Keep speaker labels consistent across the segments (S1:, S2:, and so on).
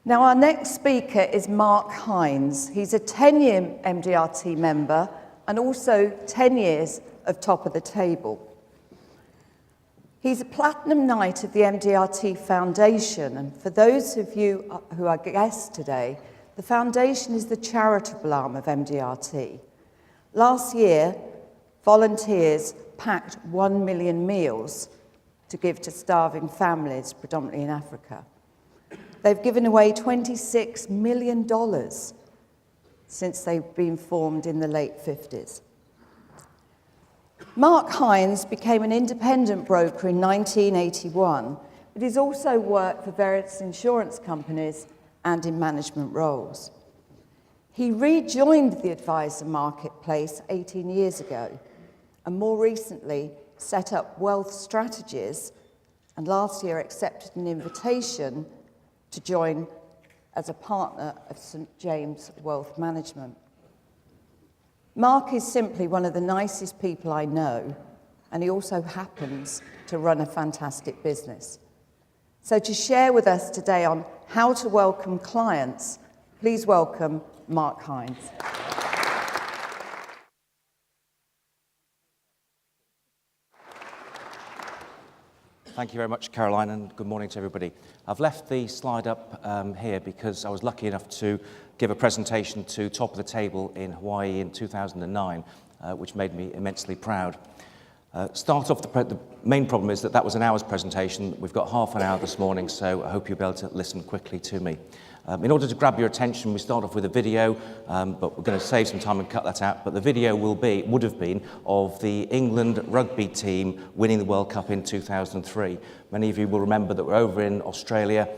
S1: Now, our next speaker is Mark Hynes. He's a 10-year MDRT member and also 10 years of Top of the Table. He's a Platinum Knight of the MDRT Foundation, and for those of you who are guests today, the Foundation is the charitable arm of MDRT. Last year, volunteers packed 1 million meals to give to starving families, predominantly in Africa. They've given away $26 million since they've been formed in the late 50s. Mark Hynes became an independent broker in 1981, but he's also worked for various insurance companies and in management roles. He rejoined the advisor marketplace 18 years ago, and more recently set up Wealth Strategies, and last year accepted an invitation to join as a partner of St. James Wealth Management. Mark is simply one of the nicest people I know, and he also happens to run a fantastic business. So to share with us today on how to welcome clients, please welcome Mark Hynes.
S2: Thank you very much, Caroline, and good morning to everybody. I've left the slide up here because I was lucky enough to give a presentation to Top of the Table in Hawaii in 2009, which made me immensely proud. Start off, the main problem is that was an hour's presentation. We've got half an hour this morning, so I hope you'll be able to listen quickly to me. In order to grab your attention, we start off with a video, but we're going to save some time and cut that out. But the video would have been of the England rugby team winning the World Cup in 2003. Many of you will remember that we're over in Australia,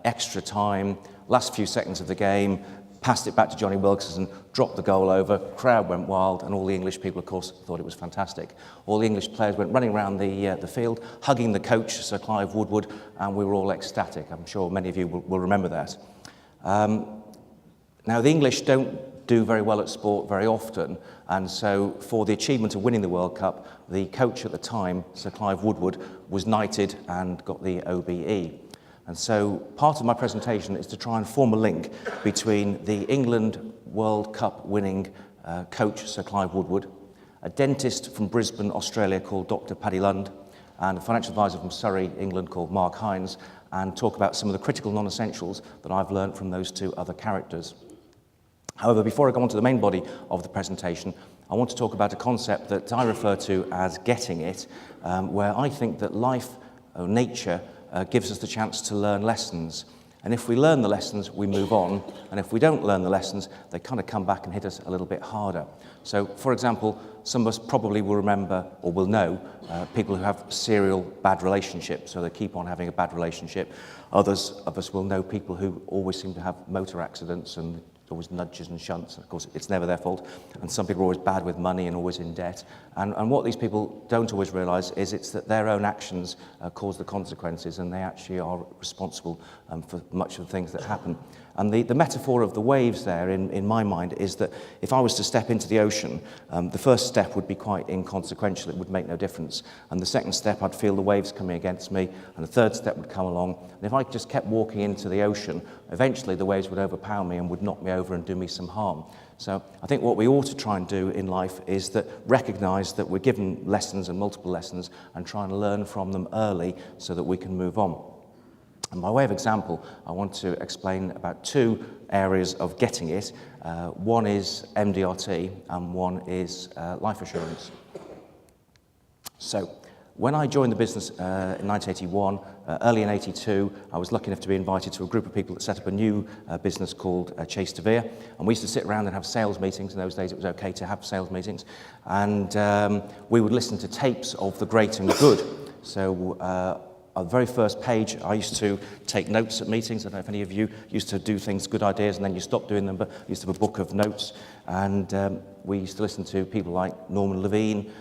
S2: extra time, last few seconds of the game, passed it back to Johnny Wilkinson, dropped the goal over, crowd went wild, and all the English people, of course, thought it was fantastic. All the English players went running around the field, hugging the coach, Sir Clive Woodward, and we were all ecstatic. I'm sure many of you will remember that. Now, the English don't do very well at sport very often, and so for the achievement of winning the World Cup, the coach at the time, Sir Clive Woodward, was knighted and got the OBE. And so part of my presentation is to try and form a link between the England World Cup winning coach, Sir Clive Woodward, a dentist from Brisbane, Australia called Dr. Paddy Lund, and a financial advisor from Surrey, England called Mark Hynes, and talk about some of the critical non-essentials that I've learned from those two other characters. However, before I go on to the main body of the presentation, I want to talk about a concept that I refer to as getting it, where I think that life or nature gives us the chance to learn lessons. And if we learn the lessons, we move on. And if we don't learn the lessons, they kind of come back and hit us a little bit harder. So, for example, some of us probably will remember or will know people who have serial bad relationships, so they keep on having a bad relationship. Others of us will know people who always seem to have motor accidents and always nudges and shunts. Of course, it's never their fault. And some people are always bad with money and always in debt. And what these people don't always realise is it's that their own actions cause the consequences, and they actually are responsible for much of the things that happen. And the metaphor of the waves there, in my mind, is that if I was to step into the ocean, the first step would be quite inconsequential. It would make no difference. And the second step, I'd feel the waves coming against me. And the third step would come along. And if I just kept walking into the ocean, eventually the waves would overpower me and would knock me over and do me some harm. So I think what we ought to try and do in life is that recognise that we're given lessons and multiple lessons and try and learn from them early so that we can move on. And by way of example, I want to explain about two areas of getting it. One is MDRT and one is life assurance. So when I joined the business in 1981, early in 82, I was lucky enough to be invited to a group of people that set up a new business called Chase de Vere. And we used to sit around and have sales meetings. In those days, it was okay to have sales meetings. And we would listen to tapes of the great and the good. So on the very first page, I used to take notes at meetings. I don't know if any of you used to do things, good ideas, and then you stopped doing them, but I used to have a book of notes. And we used to listen to people like Norman Levine,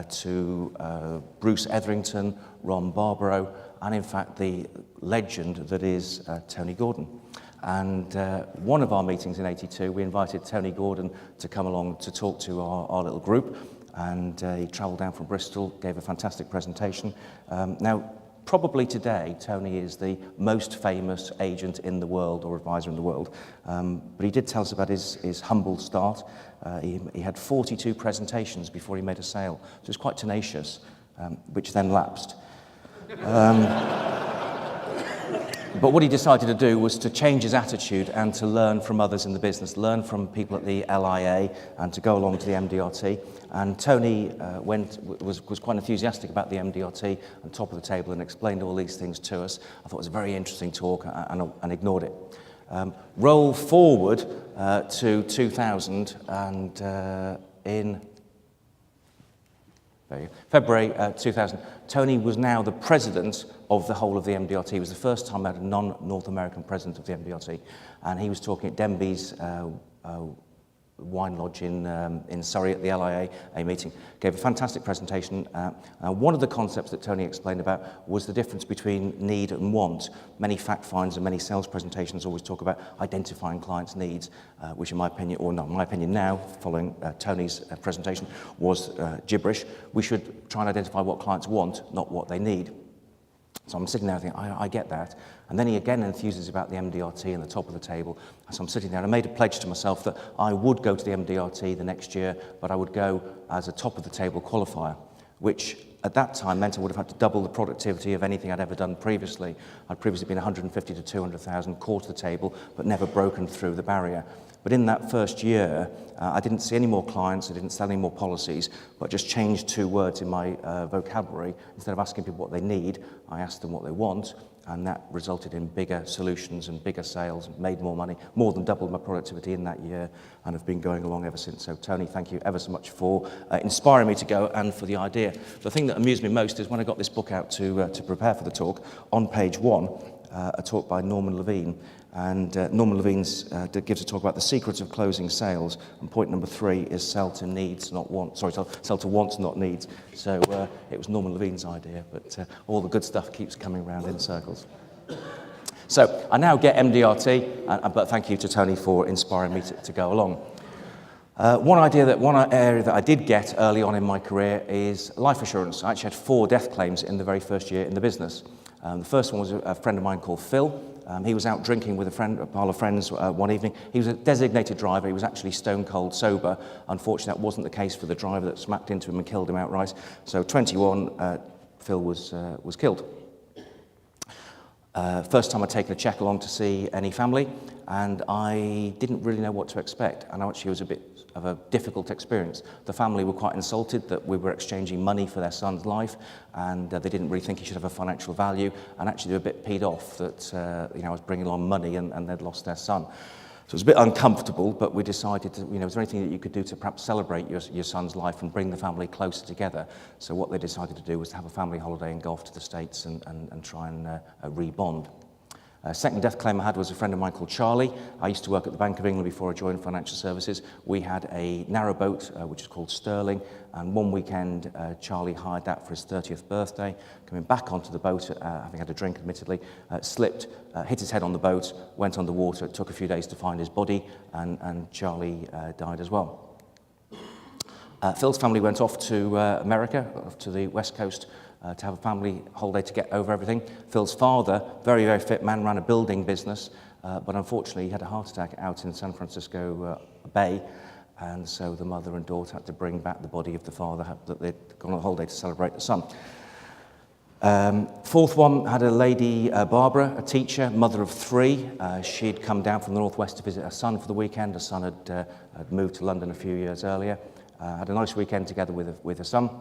S2: to Bruce Etherington, Ron Barbaro, and in fact the legend that is Tony Gordon. And one of our meetings in 82, we invited Tony Gordon to come along to talk to our little group, and he travelled down from Bristol, gave a fantastic presentation. Now, probably today, Tony is the most famous agent in the world, or advisor in the world. But he did tell us about his humble start. He had 42 presentations before he made a sale, so it's quite tenacious, which then lapsed. But what he decided to do was to change his attitude and to learn from others in the business, learn from people at the LIA and to go along to the MDRT. And Tony was quite enthusiastic about the MDRT and top of the table and explained all these things to us. I thought it was a very interesting talk and ignored it. Roll forward to 2000 and in February 2000, Tony was now the president of the whole of the MDRT. It was the first time I had a non-North American president of the MDRT, and he was talking at Denby's wine lodge in Surrey at the LIA meeting. Gave a fantastic presentation. One of the concepts that Tony explained about was the difference between need and want. Many fact finds and many sales presentations always talk about identifying clients' needs, which in my opinion, or not in my opinion now, following Tony's presentation, was gibberish. We should try and identify what clients want, not what they need. So I'm sitting there thinking, I get that. And then he again enthuses about the MDRT and the top of the table. So I'm sitting there and I made a pledge to myself that I would go to the MDRT the next year, but I would go as a top of the table qualifier, which at that time meant I would have had to double the productivity of anything I'd ever done previously. I'd previously been 150 to 200,000 core to the table, but never broken through the barrier. But in that first year, I didn't see any more clients, I didn't sell any more policies, but just changed 2 words in my vocabulary. Instead of asking people what they need, I asked them what they want, and that resulted in bigger solutions and bigger sales, made more money, more than doubled my productivity in that year, and have been going along ever since. So Tony, thank you ever so much for inspiring me to go and for the idea. The thing that amused me most is when I got this book out to prepare for the talk, on page 1, a talk by Norman Levine. And Norman Levine gives a talk about the secrets of closing sales. And point number 3 is sell to needs, not wants. Sorry, sell to wants, not needs. So it was Norman Levine's idea, but all the good stuff keeps coming around in circles. So I now get MDRT, but thank you to Tony for inspiring me to go along. One area that I did get early on in my career is life assurance. I actually had 4 death claims in the very first year in the business. The first one was a friend of mine called Phil. He was out drinking with a pile of friends one evening. He was a designated driver. He was actually stone cold sober. Unfortunately, that wasn't the case for the driver that smacked into him and killed him outright. So 21, Phil was killed. First time I'd taken a cheque along to see any family, and I didn't really know what to expect. And actually it was a bit of a difficult experience. The family were quite insulted that we were exchanging money for their son's life, and they didn't really think he should have a financial value, and actually they were a bit peed off that I was bringing along money and they'd lost their son. So it was a bit uncomfortable, but we decided to, is there anything that you could do to perhaps celebrate your son's life and bring the family closer together? So what they decided to do was to have a family holiday and go off to the States and try and rebond. Second death claim I had was a friend of mine called Charlie. I used to work at the Bank of England before I joined financial services. We had a narrowboat, which is called Sterling, and one weekend Charlie hired that for his 30th birthday. Coming back onto the boat, having had a drink admittedly, slipped, hit his head on the boat, went underwater. It took a few days to find his body, and Charlie died as well. Phil's family went off to America, off to the West Coast, to have a family holiday to get over everything. Phil's father, very, very fit man, ran a building business, but unfortunately he had a heart attack out in San Francisco Bay, and so the mother and daughter had to bring back the body of the father that they'd gone on a holiday to celebrate the son. Fourth one had a lady, Barbara, a teacher, mother of 3. She'd come down from the northwest to visit her son for the weekend. Her son had moved to London a few years earlier. Had a nice weekend together with her son.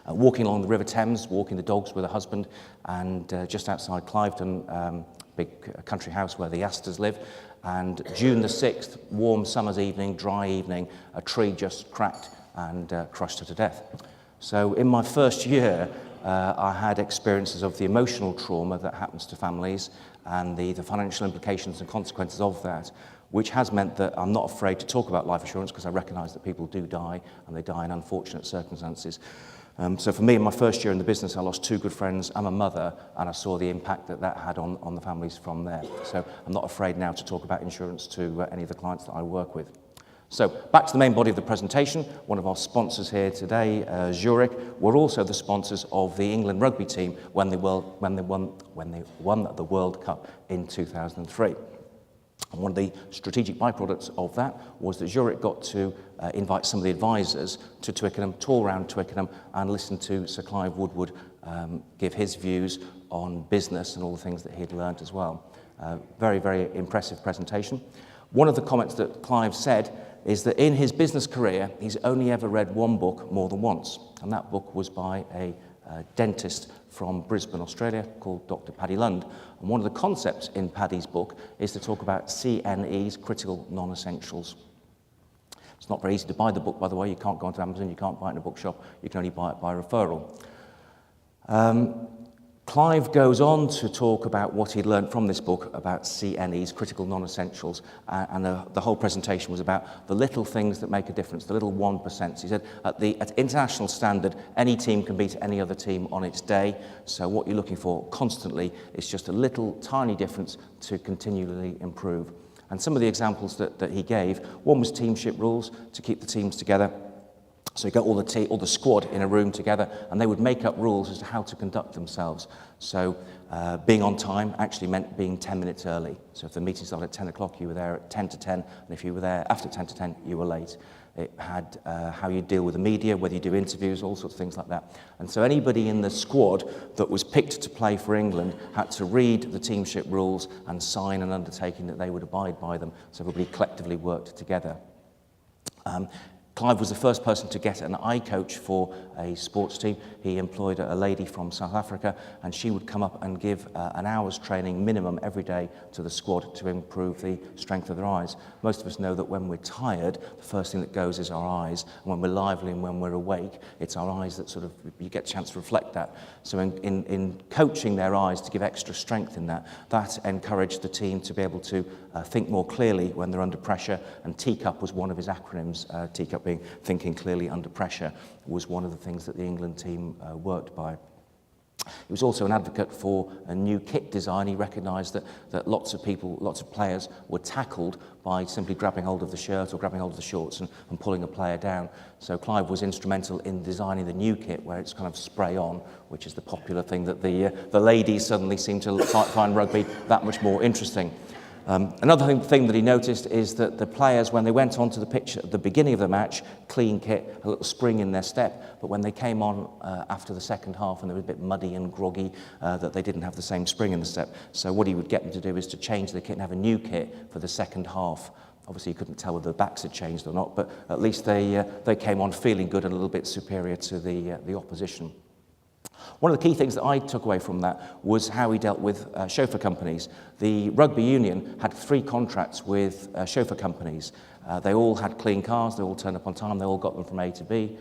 S2: Walking along the River Thames, walking the dogs with her husband, and just outside Cliveden, big country house where the Astors live. And June the 6th, warm summer's evening, dry evening, a tree just cracked and crushed her to death. So in my first year, I had experiences of the emotional trauma that happens to families and the financial implications and consequences of that, which has meant that I'm not afraid to talk about life assurance because I recognise that people do die, and they die in unfortunate circumstances. So for me, in my first year in the business, I lost 2 good friends and a mother, and I saw the impact that had on the families from there. So I'm not afraid now to talk about insurance to any of the clients that I work with. So back to the main body of the presentation. One of our sponsors here today, Zurich, were also the sponsors of the England rugby team when they won the World Cup in 2003. And one of the strategic byproducts of that was that Zurich got to invite some of the advisors to Twickenham, tour around Twickenham, and listen to Sir Clive Woodward give his views on business and all the things that he'd learnt as well. Very, very impressive presentation. One of the comments that Clive said is that in his business career, he's only ever read one book more than once. And that book was by a dentist from Brisbane, Australia, called Dr. Paddy Lund. And one of the concepts in Paddy's book is to talk about CNEs, critical non-essentials. It's not very easy to buy the book, by the way. You can't go onto Amazon, you can't buy it in a bookshop, you can only buy it by referral. Clive goes on to talk about what he'd learned from this book about CNEs, critical non-essentials, and the whole presentation was about the little things that make a difference, the little 1%. He said, at international standard, any team can beat any other team on its day, so what you're looking for constantly is just a little tiny difference to continually improve. And some of the examples that he gave, one was teamship rules to keep the teams together. So you got all the squad in a room together, and they would make up rules as to how to conduct themselves. So being on time actually meant being 10 minutes early. So if the meeting started at 10 o'clock, you were there at 10 to 10, and if you were there after 10 to 10, you were late. It had how you deal with the media, whether you do interviews, all sorts of things like that. And so anybody in the squad that was picked to play for England had to read the teamship rules and sign an undertaking that they would abide by them. So everybody collectively worked together. Clive was the first person to get an eye coach for a sports team. He employed a lady from South Africa, and she would come up and give an hour's training minimum every day to the squad to improve the strength of their eyes. Most of us know that when we're tired, the first thing that goes is our eyes. And when we're lively and when we're awake, it's our eyes that sort of, you get a chance to reflect that. So in coaching their eyes to give extra strength in that encouraged the team to be able to think more clearly when they're under pressure. And TCUP was one of his acronyms, TCUP being thinking clearly under pressure, was one of the things that the England team worked by. He was also an advocate for a new kit design. He recognised that lots of people, lots of players were tackled by simply grabbing hold of the shirt or grabbing hold of the shorts and pulling a player down. So Clive was instrumental in designing the new kit where it's kind of spray on, which is the popular thing that the ladies suddenly seem to find rugby that much more interesting. Another thing that he noticed is that the players, when they went onto the pitch at the beginning of the match, clean kit, a little spring in their step, but when they came on after the second half and they were a bit muddy and groggy, that they didn't have the same spring in the step. So what he would get them to do is to change the kit and have a new kit for the second half. Obviously, you couldn't tell whether the backs had changed or not, but at least they came on feeling good and a little bit superior to the opposition. One of the key things that I took away from that was how he dealt with chauffeur companies. The rugby union had 3 contracts with chauffeur companies. They all had clean cars, they all turned up on time, they all got them from A to B.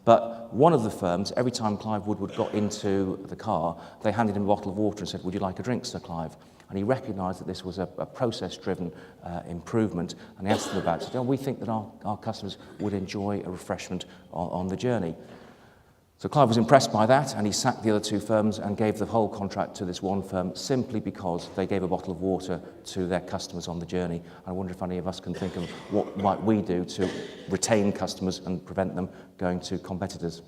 S2: But one of the firms, every time Clive Woodward got into the car, they handed him a bottle of water and said, "Would you like a drink, Sir Clive?" And he recognised that this was a process-driven improvement, and he asked them about it. Said, "We think that our customers would enjoy a refreshment on the journey." So Clive was impressed by that, and he sacked the other 2 firms and gave the whole contract to this one firm simply because they gave a bottle of water to their customers on the journey. I wonder if any of us can think of what might we do to retain customers and prevent them going to competitors.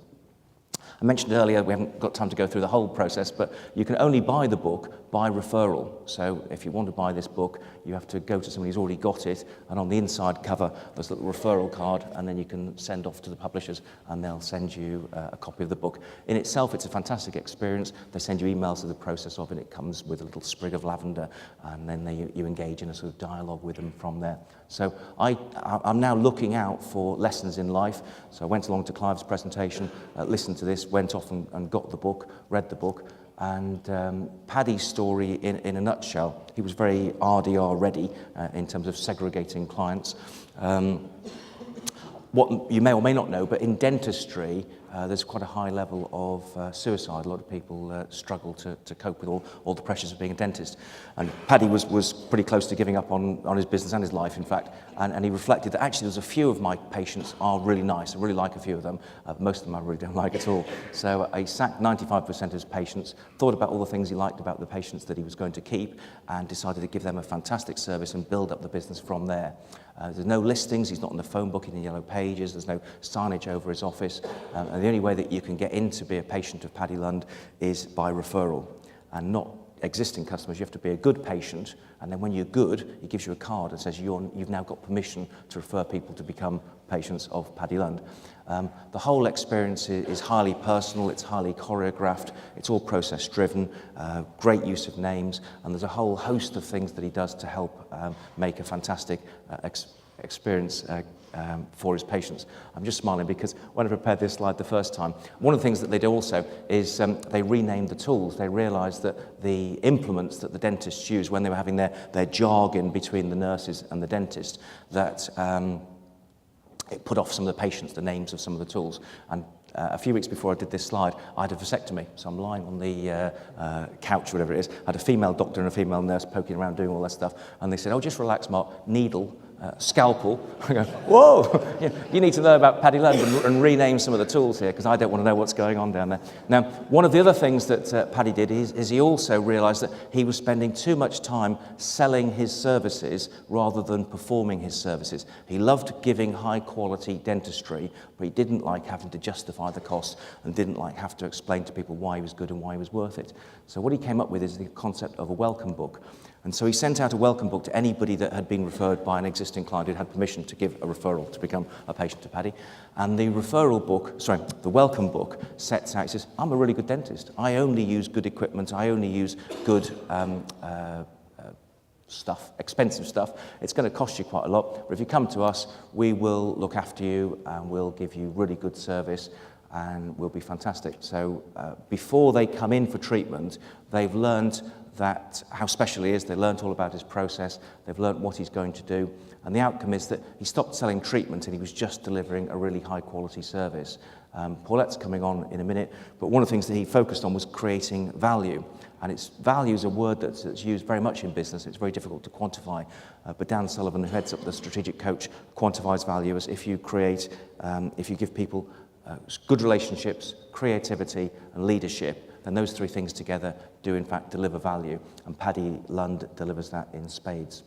S2: I mentioned earlier, we haven't got time to go through the whole process, but you can only buy the book by referral. So if you want to buy this book, you have to go to somebody who's already got it, and on the inside cover, there's a little referral card, and then you can send off to the publishers, and they'll send you a copy of the book. In itself, it's a fantastic experience. They send you emails of the process of it. It comes with a little sprig of lavender, and then you engage in a sort of dialogue with them from there. So I'm now looking out for lessons in life. So I went along to Clive's presentation, listened to this, went off and got the book, read the book, and Paddy's story in a nutshell. He was very RDR ready in terms of segregating clients. What you may or may not know, but in dentistry, there's quite a high level of suicide. A lot of people struggle to cope with all the pressures of being a dentist. And Paddy was pretty close to giving up on his business and his life, in fact, and he reflected that actually there's a few of my patients are really nice. I really like a few of them. Most of them I really don't like at all. So he sacked 95% of his patients, thought about all the things he liked about the patients that he was going to keep, and decided to give them a fantastic service and build up the business from there. There's no listings, he's not on the phone book in the yellow pages, there's no signage over his office, and the only way that you can get in to be a patient of Paddy Lund is by referral, and not existing customers. You have to be a good patient, and then when you're good, he gives you a card that says you've now got permission to refer people to become patients of Paddy Lund. The whole experience is highly personal, it's highly choreographed, it's all process driven, great use of names, and there's a whole host of things that he does to help make a fantastic experience for his patients. I'm just smiling because when I prepared this slide the first time, one of the things that they do also is they renamed the tools. They realised that the implements that the dentists use when they were having their jargon between the nurses and the dentist, that it put off some of the patients, the names of some of the tools. And a few weeks before I did this slide, I had a vasectomy. So I'm lying on the couch, whatever it is. I had a female doctor and a female nurse poking around doing all that stuff. And they said, oh, just relax, Mark, needle, scalpel. I go, whoa, you need to know about Paddy Lund and rename some of the tools here, because I don't want to know what's going on down there. Now, one of the other things that Paddy did is he also realised that he was spending too much time selling his services rather than performing his services. He loved giving high quality dentistry, but he didn't like having to justify the cost and didn't like have to explain to people why he was good and why he was worth it. So what he came up with is the concept of a welcome book. And so he sent out a welcome book to anybody that had been referred by an existing client who had permission to give a referral to become a patient to Paddy. And the the welcome book sets out, it says, I'm a really good dentist. I only use good equipment. I only use good stuff, expensive stuff. It's going to cost you quite a lot. But if you come to us, we will look after you and we'll give you really good service and we'll be fantastic. So before they come in for treatment, they've learned how special he is. They learnt all about his process. They've learnt what he's going to do. And the outcome is that he stopped selling treatment and he was just delivering a really high quality service. Paulette's coming on in a minute, but one of the things that he focused on was creating value. And value is a word that's used very much in business. It's very difficult to quantify. But Dan Sullivan, who heads up the strategic coach, quantifies value as if you give people good relationships, creativity and leadership, then those three things together do in fact deliver value, and Paddy Lund delivers that in spades.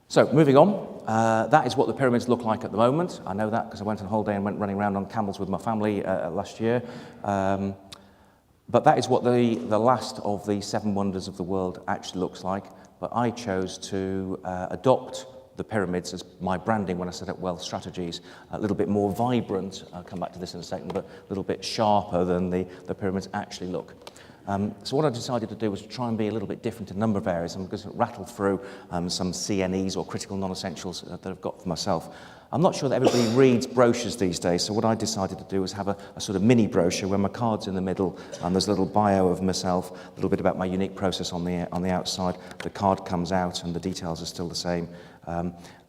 S2: So moving on, that is what the pyramids look like at the moment. I know that because I went on holiday and went running around on camels with my family last year. But that is what the last of the 7 wonders of the world actually looks like. But I chose to adopt the pyramids as my branding when I set up Wealth Strategies, a little bit more vibrant, I'll come back to this in a second, but a little bit sharper than the pyramids actually look. So what I decided to do was to try and be a little bit different in a number of areas. I'm going to rattle through some CNEs or critical non-essentials that I've got for myself. I'm not sure that everybody reads brochures these days, so what I decided to do was have a sort of mini brochure where my card's in the middle and there's a little bio of myself, a little bit about my unique process on the outside. The card comes out and the details are still the same.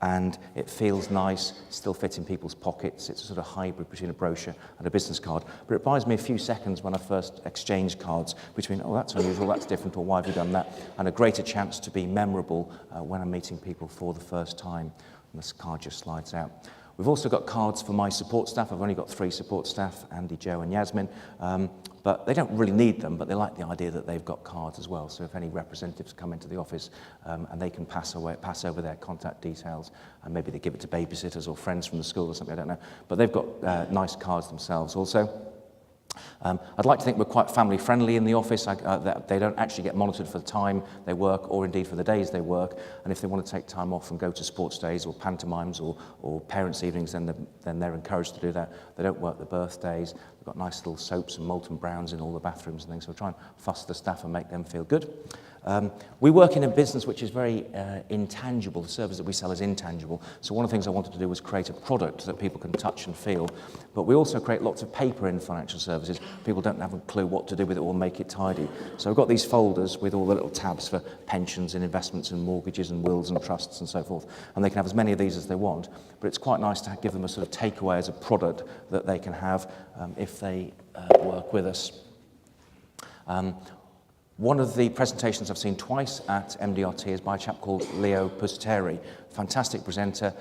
S2: And it feels nice, still fits in people's pockets. It's a sort of hybrid between a brochure and a business card. But it buys me a few seconds when I first exchange cards between, oh, that's unusual, that's different, or why have you done that? And a greater chance to be memorable when I'm meeting people for the first time. And this card just slides out. We've also got cards for my support staff. I've only got 3 support staff, Andy, Joe and Yasmin. But they don't really need them, but they like the idea that they've got cards as well. So if any representatives come into the office and they can pass over their contact details, and maybe they give it to babysitters or friends from the school or something, I don't know. But they've got nice cards themselves also. I'd like to think we're quite family friendly in the office. They don't actually get monitored for the time they work or indeed for the days they work. And if they want to take time off and go to sports days or pantomimes or parents' evenings, then they're encouraged to do that. They don't work the birthdays. We've got nice little soaps and Molton Browns in all the bathrooms and things. So we try and fuss the staff and make them feel good. We work in a business which is very intangible. The service that we sell is intangible. So one of the things I wanted to do was create a product that people can touch and feel. But we also create lots of paper in financial services. People don't have a clue what to do with it or make it tidy. So I've got these folders with all the little tabs for pensions and investments and mortgages and wills and trusts and so forth. And they can have as many of these as they want. But it's quite nice to give them a sort of takeaway as a product that they can have if they work with us. One of the presentations I've seen twice at MDRT is by a chap called Leo Pusteri, fantastic presenter.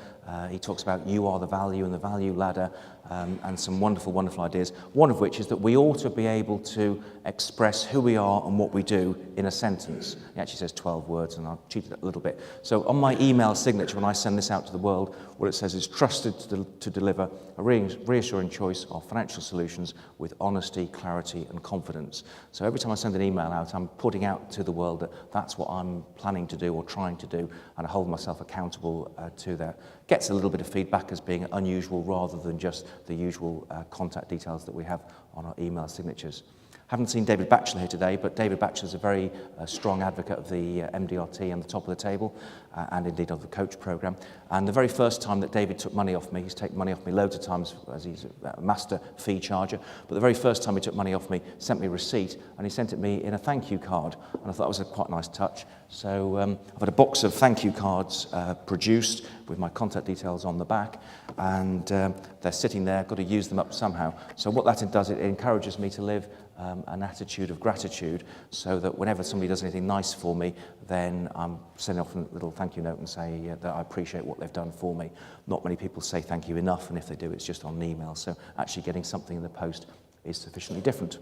S2: He talks about you are the value and the value ladder, and some wonderful, wonderful ideas. One of which is that we ought to be able to express who we are and what we do in a sentence. He actually says 12 words, and I've cheated it a little bit. So on my email signature, when I send this out to the world, what it says is trusted to deliver a reassuring choice of financial solutions with honesty, clarity, and confidence. So every time I send an email out, I'm putting out to the world that that's what I'm planning to do or trying to do, and I hold myself accountable to that. Gets a little bit of feedback as being unusual rather than just the usual contact details that we have on our email signatures. Haven't seen David Batchelor here today, but David Batchelor is a very strong advocate of the MDRT and the top of the table, and indeed of the coach programme. And the very first time that David took money off me, he's taken money off me loads of times as he's a master fee charger, but the very first time he took money off me, sent me a receipt, and he sent it me in a thank you card, and I thought that was a quite nice touch. So I've had a box of thank you cards produced with my contact details on the back, and they're sitting there, got to use them up somehow. So what that does, it encourages me to live an attitude of gratitude, so that whenever somebody does anything nice for me, then I'm sending off a little thank you note and say that I appreciate what they've done for me. Not many people say thank you enough, and if they do, it's just on an email. So actually getting something in the post is sufficiently different.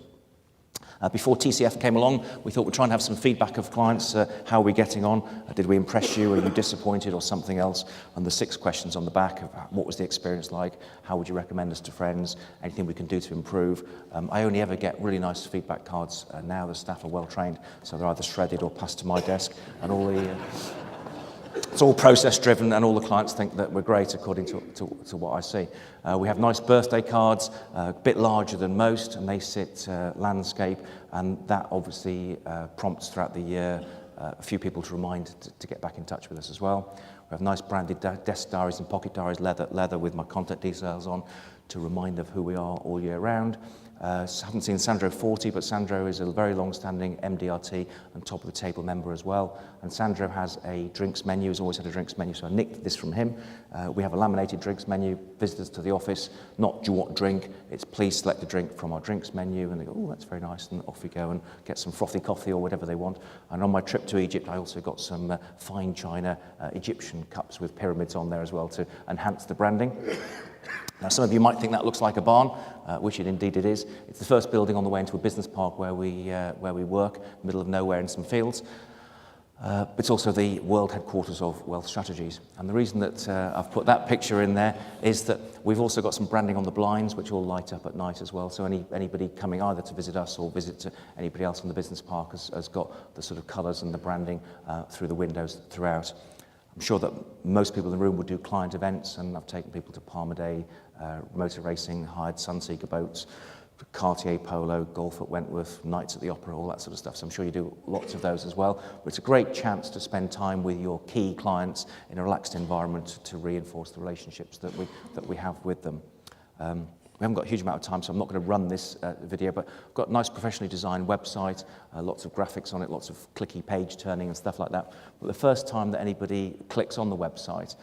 S2: Before TCF came along, we thought we'd try and have some feedback of clients. How are we getting on? Did we impress you? Are you disappointed or something else? And the 6 questions on the back of what was the experience like? How would you recommend us to friends? Anything we can do to improve? I only ever get really nice feedback cards now. The staff are well trained, so they're either shredded or passed to my desk, and all the... It's all process driven, and all the clients think that we're great according to what I see. We have nice birthday cards, a bit larger than most, and they sit landscape, and that obviously prompts throughout the year a few people to remind to get back in touch with us as well. We have nice branded desk diaries and pocket diaries, leather with my contact details on, to remind of who we are all year round. Haven't seen Sandro 40, but Sandro is a very long-standing MDRT and top of the table member as well. And Sandro has a drinks menu, has always had a drinks menu, so I nicked this from him. We have a laminated drinks menu. Visitors to the office, not do you want drink, it's please select a drink from our drinks menu, and they go, oh, that's very nice, and off we go and get some frothy coffee or whatever they want. And on my trip to Egypt, I also got some fine china Egyptian cups with pyramids on there as well to enhance the branding. Now, some of you might think that looks like a barn, which indeed it is. It's the first building on the way into a business park where we work, middle of nowhere in some fields. It's also the world headquarters of Wealth Strategies. And the reason that I've put that picture in there is that we've also got some branding on the blinds, which all light up at night as well. So anybody coming either to visit us or visit to anybody else in the business park has got the sort of colours and the branding through the windows throughout. I'm sure that most people in the room would do client events, and I've taken people to Palmer Day, motor racing, hired Sunseeker boats, Cartier Polo, golf at Wentworth, nights at the opera, all that sort of stuff. So I'm sure you do lots of those as well. But it's a great chance to spend time with your key clients in a relaxed environment to reinforce the relationships that we have with them. We haven't got a huge amount of time, so I'm not going to run this video, but I've got a nice professionally designed website, lots of graphics on it, lots of clicky page turning and stuff like that. But the first time that anybody clicks on the website,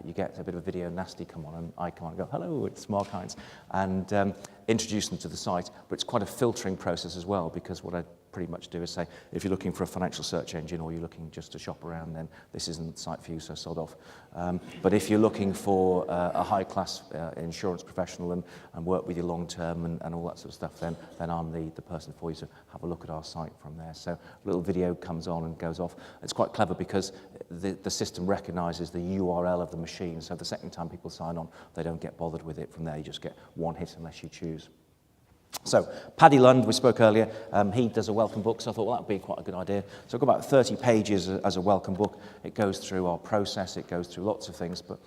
S2: you get a bit of a video nasty come on, and I come on and go, hello, it's Mark Hynes, and introduce them to the site. But it's quite a filtering process as well, because what I pretty much do is say, if you're looking for a financial search engine or you're looking just to shop around, then this isn't the site for you, so sod off. But if you're looking for a high-class insurance professional and work with you long-term and all that sort of stuff, then I'm the person for you to have a look at our site from there. So a little video comes on and goes off. It's quite clever because the system recognises the URL of the machine, so the second time people sign on, they don't get bothered with it from there. You just get one hit unless you choose. So, Paddy Lund, we spoke earlier, he does a welcome book, so I thought, well, that would be quite a good idea. So I've got about 30 pages as a welcome book. It goes through our process, it goes through lots of things, but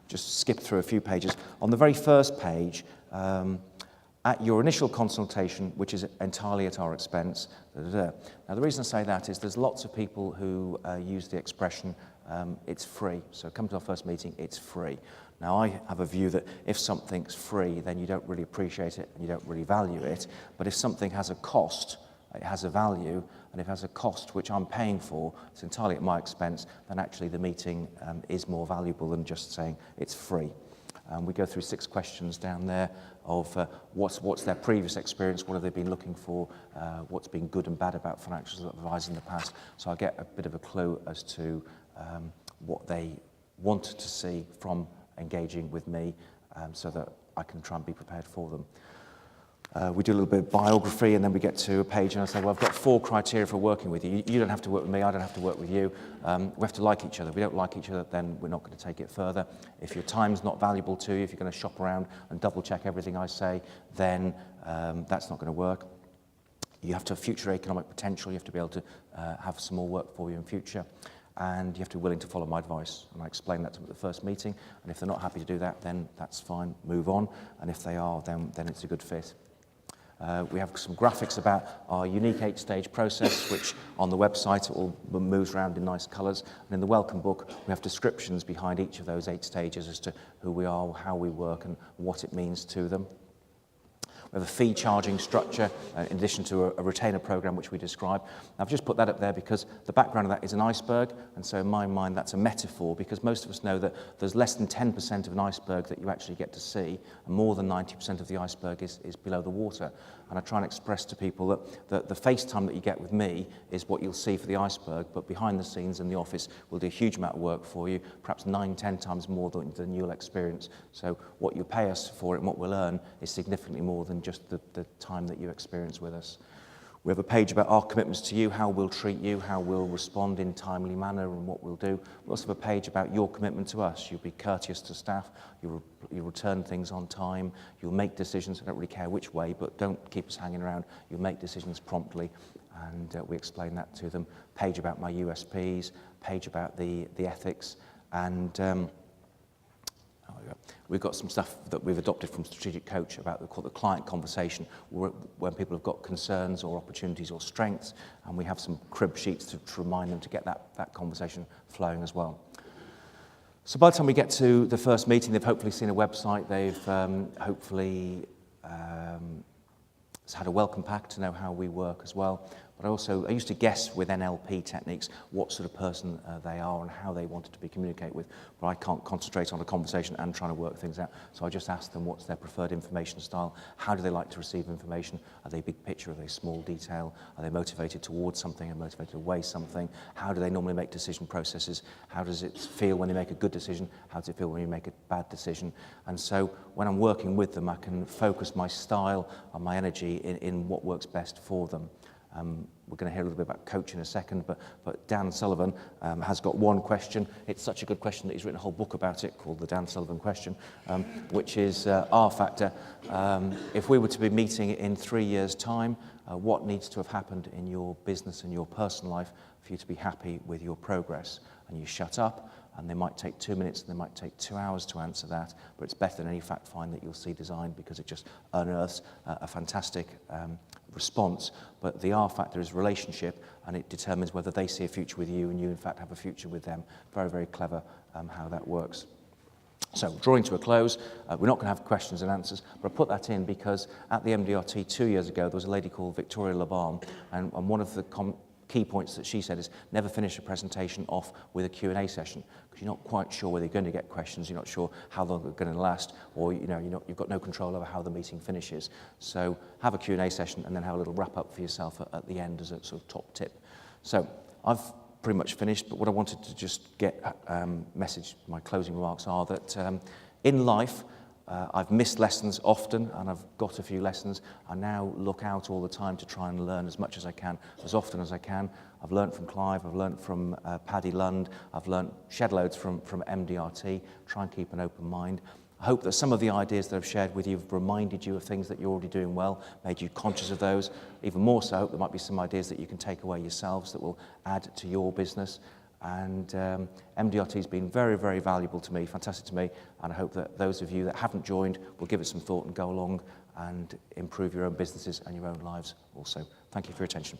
S2: just skip through a few pages. On the very first page, at your initial consultation, which is entirely at our expense. Now, the reason I say that is there's lots of people who use the expression, it's free. So come to our first meeting, it's free. Now, I have a view that if something's free, then you don't really appreciate it and you don't really value it. But if something has a cost, it has a value, and if it has a cost which I'm paying for, it's entirely at my expense, then actually the meeting is more valuable than just saying it's free. We go through 6 questions down there of what's their previous experience, what have they been looking for, what's been good and bad about financial advice in the past. So I get a bit of a clue as to what they want to see from engaging with me, so that I can try and be prepared for them. We do a little bit of biography, and then we get to a page and I say, well, I've got 4 criteria for working with you. You don't have to work with me, I don't have to work with you. We have to like each other. If we don't like each other, then we're not going to take it further. If your time's not valuable to you, if you're going to shop around and double check everything I say, then that's not going to work. You have to have future economic potential. You have to be able to have some more work for you in future. And you have to be willing to follow my advice. And I explain that to them at the first meeting. And if they're not happy to do that, then that's fine, move on. And if they are, then it's a good fit. We have some graphics about our unique 8-stage process, which on the website it all moves around in nice colours. And in the welcome book, we have descriptions behind each of those 8 stages as to who we are, how we work, and what it means to them. We have a fee charging structure in addition to a retainer program which we describe. I've just put that up there because the background of that is an iceberg, and so in my mind that's a metaphor, because most of us know that there's less than 10% of an iceberg that you actually get to see, and more than 90% of the iceberg is below the water. And I try and express to people that the face time that you get with me is what you'll see for the iceberg, but behind the scenes in the office we'll do a huge amount of work for you, perhaps 9-10 times more than you'll experience. So what you pay us for it and what we'll earn is significantly more than just the time that you experience with us. We have a page about our commitments to you, how we'll treat you, how we'll respond in a timely manner, and what we'll do. We also have a page about your commitment to us. You'll be courteous to staff, you'll return things on time, you'll make decisions, I don't really care which way, but don't keep us hanging around. You'll make decisions promptly, and we explain that to them. Page about my USPs, page about the ethics, and we've got some stuff that we've adopted from Strategic Coach about the client conversation, when people have got concerns or opportunities or strengths, and we have some crib sheets to remind them to get that conversation flowing as well. So by the time we get to the first meeting, they've hopefully seen a website, they've hopefully had a welcome pack to know how we work as well. But I used to guess with NLP techniques what sort of person they are and how they wanted to be communicated with, but I can't concentrate on a conversation and trying to work things out. So I just ask them what's their preferred information style, how do they like to receive information, are they big picture, are they small detail, are they motivated towards something, are they motivated away something, how do they normally make decision processes, how does it feel when they make a good decision, how does it feel when you make a bad decision. And so when I'm working with them, I can focus my style and my energy in what works best for them. We're going to hear a little bit about coach in a second, but Dan Sullivan has got one question. It's such a good question that he's written a whole book about it called The Dan Sullivan Question, which is R factor. If we were to be meeting in 3 years' time, what needs to have happened in your business and your personal life for you to be happy with your progress? And you shut up, and they might take 2 minutes, and they might take 2 hours to answer that, but it's better than any fact find that you'll see designed, because it just unearths a fantastic response. But the R factor is relationship, and it determines whether they see a future with you and you in fact have a future with them. Very, very clever how that works. So drawing to a close, we're not going to have questions and answers, but I put that in because at the MDRT 2 years ago there was a lady called Victoria Laban, and one of the key points that she said is never finish a presentation off with a Q&A session, because you're not quite sure whether you're going to get questions, you're not sure how long they're going to last, or you've got no control over how the meeting finishes. So have a Q&A session and then have a little wrap up for yourself at the end as a sort of top tip. So I've pretty much finished, but what I wanted to just get message, my closing remarks are that in life, I've missed lessons often, and I've got a few lessons. I now look out all the time to try and learn as much as I can, as often as I can. I've learnt from Clive, I've learnt from Paddy Lund, I've learnt shed loads from MDRT. Try and keep an open mind. I hope that some of the ideas that I've shared with you have reminded you of things that you're already doing well, made you conscious of those. Even more so, I hope there might be some ideas that you can take away yourselves that will add to your business. and MDRT has been very, very valuable to me, fantastic to me, and I hope that those of you that haven't joined will give it some thought and go along and improve your own businesses and your own lives also. Thank you for your attention.